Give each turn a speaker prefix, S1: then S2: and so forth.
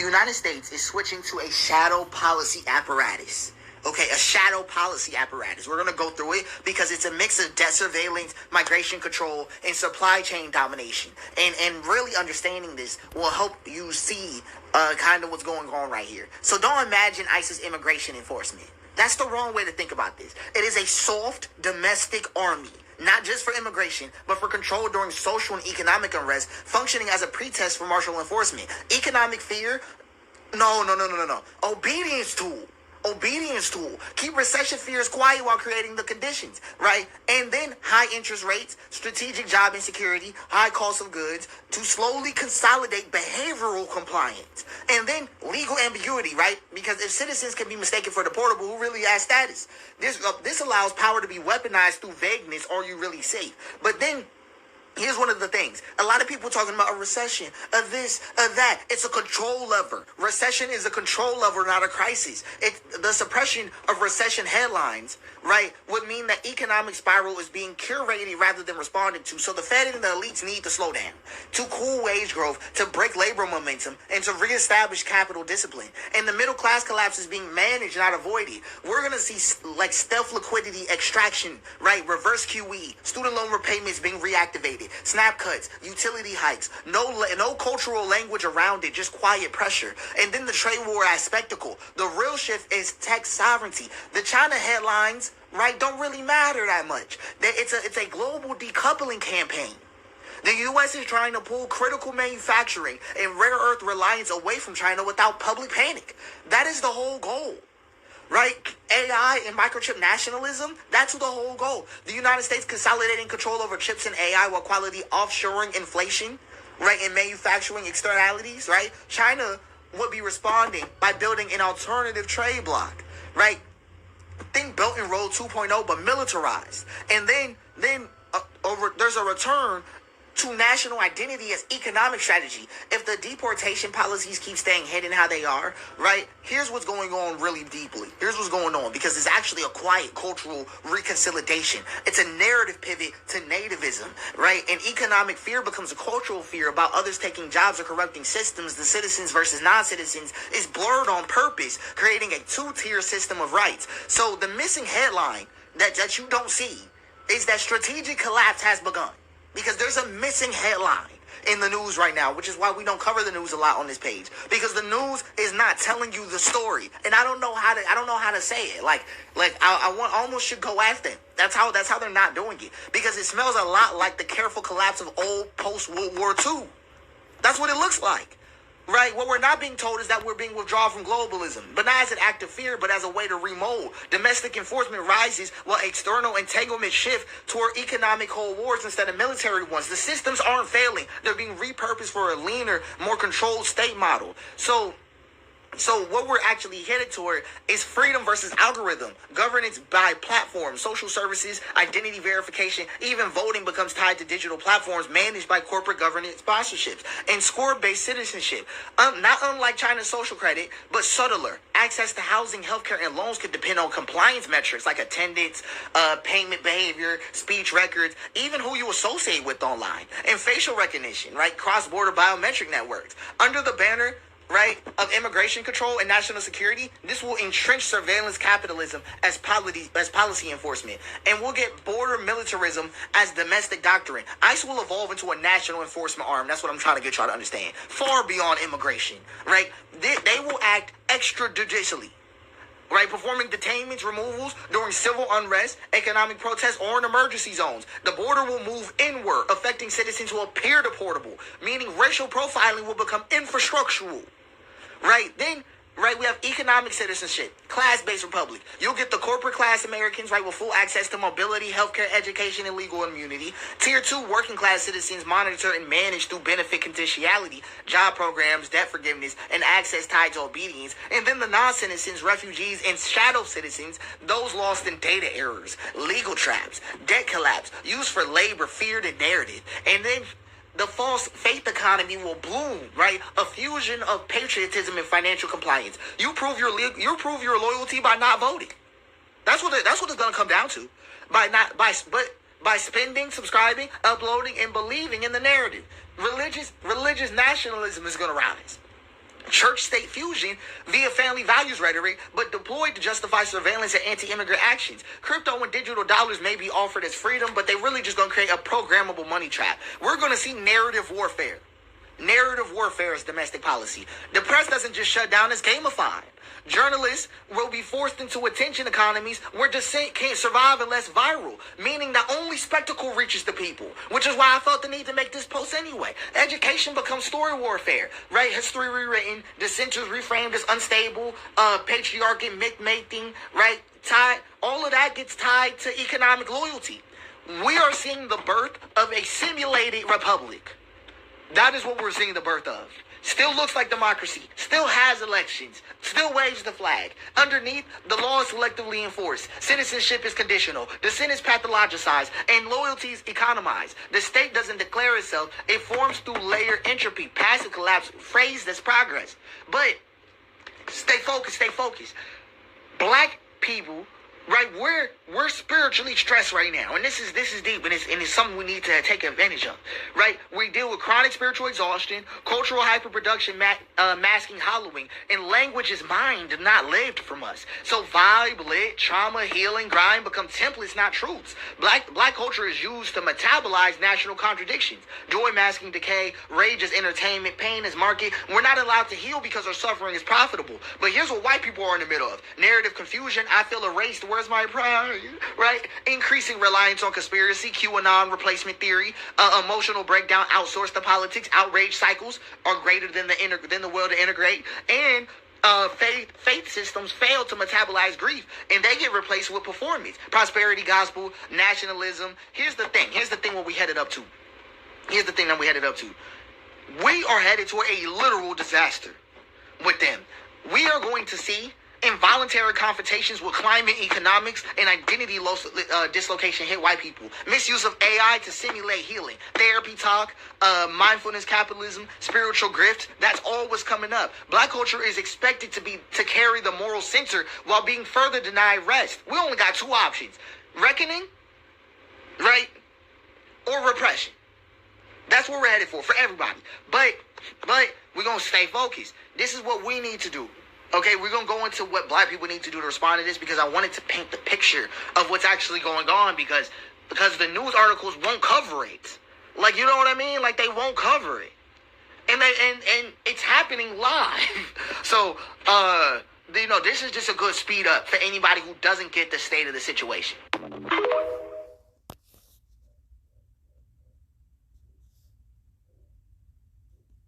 S1: United States is switching to a shadow policy apparatus. Okay, a shadow policy apparatus. We're going to go through it because it's a mix of debt surveillance, migration control, and supply chain domination. And really understanding this will help you see kind of what's going on right here. So don't imagine ICE's immigration enforcement. That's the wrong way to think about this. It is a soft domestic army. Not just for immigration, but for control during social and economic unrest, functioning as a pretext for martial enforcement. Economic fear? No. Obedience tool. Keep recession fears quiet while creating the conditions, right? And then high interest rates, strategic job insecurity, high cost of goods to slowly consolidate behavioral compliance. And then legal ambiguity, right? Because if citizens can be mistaken for deportable, who really has status? This allows power to be weaponized through vagueness. Are you really safe? But then here's one of the things. A lot of people talking about a recession, of this, of that. It's a control lever. Recession is a control lever, not a crisis. The suppression of recession headlines, right, would mean that economic spiral is being curated rather than responded to. So the Fed and the elites need to slow down, to cool wage growth, to break labor momentum, and to reestablish capital discipline. And the middle class collapse is being managed, not avoided. We're going to see like stealth liquidity extraction, right, reverse QE, student loan repayments being reactivated. Snap cuts, utility hikes, no cultural language around it, just quiet pressure. And then the trade war as spectacle. The real shift is tech sovereignty. The China headlines, right, don't really matter that much. It's a global decoupling campaign. The U.S. is trying to pull critical manufacturing and rare earth reliance away from China without public panic. That is the whole goal. Right? AI and microchip nationalism, that's the whole goal. The United States consolidating control over chips and AI while quality offshoring inflation, right, and manufacturing externalities, right? China would be responding by building an alternative trade bloc, right? Think Belt and Road 2.0, but militarized. And then there's a return to national identity as economic strategy. If the deportation policies keep staying hidden how they are, right, here's what's going on really deeply. Here's what's going on, because it's actually a quiet cultural reconciliation. It's a narrative pivot to nativism, right? And economic fear becomes a cultural fear about others taking jobs or corrupting systems. The citizens versus non-citizens is blurred on purpose, creating a two-tier system of rights. So the missing headline that you don't see is that strategic collapse has begun. Because there's a missing headline in the news right now, which is why we don't cover the news a lot on this page. Because the news is not telling you the story, and I don't know how to say it. I almost should go after them. That's how they're not doing it, because it smells a lot like the careful collapse of old post-World War II. That's what it looks like. Right? What we're not being told is that we're being withdrawn from globalism, but not as an act of fear, but as a way to remold. Domestic enforcement rises while external entanglements shift toward economic cold wars instead of military ones. The systems aren't failing. They're being repurposed for a leaner, more controlled state model. So what we're actually headed toward is freedom versus algorithm, governance by platform, social services, identity verification, even voting becomes tied to digital platforms managed by corporate governance sponsorships, and score-based citizenship. Not unlike China's social credit, but subtler. Access to housing, healthcare, and loans could depend on compliance metrics like attendance, payment behavior, speech records, even who you associate with online, and facial recognition, right? Cross-border biometric networks. Under the banner, right, of immigration control and national security, this will entrench surveillance capitalism as policy enforcement. And we'll get border militarism as domestic doctrine. ICE will evolve into a national enforcement arm. That's what I'm trying to get y'all to understand. Far beyond immigration, right? They will act extrajudicially, right? Performing detainments, removals during civil unrest, economic protests, or in emergency zones. The border will move inward, affecting citizens who appear deportable, meaning racial profiling will become infrastructural. Right? Then, right, we have economic citizenship, class-based republic. You'll get the corporate class Americans, right, with full access to mobility, healthcare, education, and legal immunity. Tier 2 working class citizens monitor and manage through benefit conditionality, job programs, debt forgiveness, and access tied to obedience. And then the non-citizens, refugees, and shadow citizens, those lost in data errors, legal traps, debt collapse, used for labor, feared, and narrative. And then the false faith economy will bloom, right? A fusion of patriotism and financial compliance. You prove your loyalty by not voting. That's what it's gonna come down to. By spending, subscribing, uploading, and believing in the narrative. Religious nationalism is gonna rise. church-state fusion via family values rhetoric, but deployed to justify surveillance and anti-immigrant actions. Crypto and digital dollars may be offered as freedom, but they really just going to create a programmable money trap. We're going to see narrative warfare. Narrative warfare is domestic policy. The press doesn't just shut down, it's gamified. Journalists will be forced into attention economies where dissent can't survive unless viral, meaning that only spectacle reaches the people, which is why I felt the need to make this post anyway. Education becomes story warfare, right? History rewritten, dissenters reframed as unstable, patriarchy, myth-making, right? All of that gets tied to economic loyalty. We are seeing the birth of a simulated republic. That is what we're seeing the birth of. Still looks like democracy. Still has elections. Still waves the flag. Underneath, the law is selectively enforced. Citizenship is conditional. Dissent is pathologized. And loyalty is economized. The state doesn't declare itself. It forms through layered entropy. Passive collapse. Phrased as progress. But stay focused. Stay focused. Black people, right, we're spiritually stressed right now, and this is deep, and it's something we need to take advantage of, right? We deal with chronic spiritual exhaustion, cultural hyperproduction, masking hollowing, and language is mined, not lived from us. So vibe, lit, trauma, healing, grind become templates, not truths. Black culture is used to metabolize national contradictions. Joy masking decay, rage as entertainment, pain as market. We're not allowed to heal because our suffering is profitable. But here's what white people are in the middle of: narrative confusion. I feel erased. Where's my pride? Right? Increasing reliance on conspiracy, QAnon, replacement theory, emotional breakdown, outsourced to politics, outrage cycles are greater than the will to integrate, and faith systems fail to metabolize grief, and they get replaced with performance, prosperity gospel, nationalism. Here's the thing what we headed up to. Here's the thing that we headed up to. We are headed toward a literal disaster with them. We are going to see involuntary confrontations with climate, economics, and identity dislocation hit white people. Misuse of AI to simulate healing. Therapy talk, mindfulness capitalism, spiritual grift. That's all what's coming up. Black culture is expected to carry the moral center while being further denied rest. We only got two options: reckoning, right, or repression. That's what we're headed for everybody. But we're going to stay focused. This is what we need to do. Okay, we're going to go into what black people need to do to respond to this, because I wanted to paint the picture of what's actually going on, because the news articles won't cover it. Like, you know what I mean? Like, they won't cover it. And it's happening live. So, this is just a good speed up for anybody who doesn't get the state of the situation.